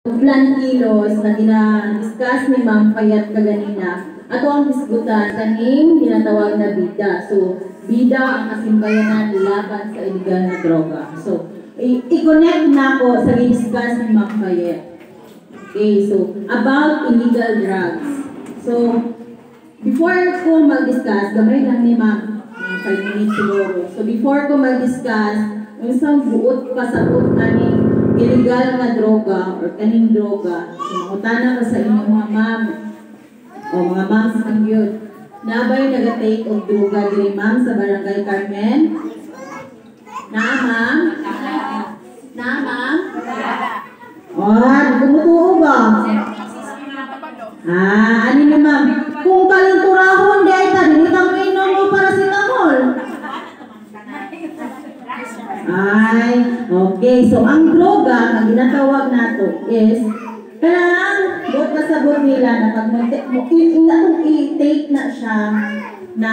Plantilos na gina-discuss ni Ma'am Payat kaganina, ato ang hisgutan kaning tinatawag na bida. So, bida ang kasimbayanan laban sa illegal na droga. So, i-connect na ko sa discuss ni Ma'am Payat. Okay, so, about illegal drugs. So, before ko mag-discuss, gamay lang ni Ma'am, 5 minutes siguro. So, before ko mag-discuss, isang buot pa sa kaning illegal na droga or kaning droga, mangutana ko sa inyong mga ma'am o mga ma'ams ng youth. Nabay nag-take of droga diri ma'am sa Barangay Carmen? Naa ma'am? Naa ma'am? Kumutuo ba? Ano na ma'am? Kung kalinturahon di ay tadi, kang inom mo paracetamol. Okay. So, ang droga na ginatawag nato is kailangan buot kasabot nila na pag i-take na siya na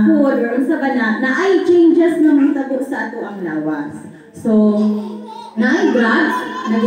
food or unsa ba na ay changes na matabo sa ato ang lawas. So, na ay drugs na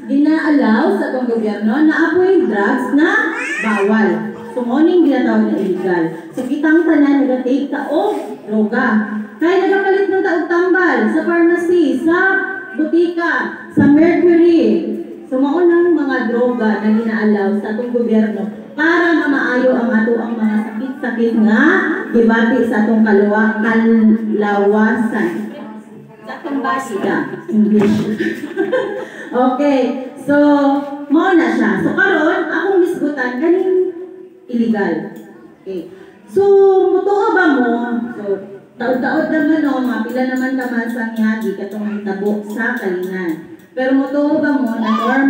gina-allow sa atong gobyerno na apoy drugs na bawal. So, morning ginatawag na illegal. So, kitang tanan nag-take ta o droga. Kaya nagkapalit ng taog tambal sa pharmacy, sa butika, sa mercury. So, maunang mga droga na ginaalaw sa atong gobyerno para mamaayo ang ato ang mga sakit-sakit nga gibati sa atong kalawasan. Sa atong basida, English. Okay, so, mao na siya. So, karon akong misgutan kaning illegal. Okay. So, mutuo ba mo? So, taod-taod naman o, mapila naman naman sa ngagi katong tabo sa kalingan. Pero mutuo ba mo na normal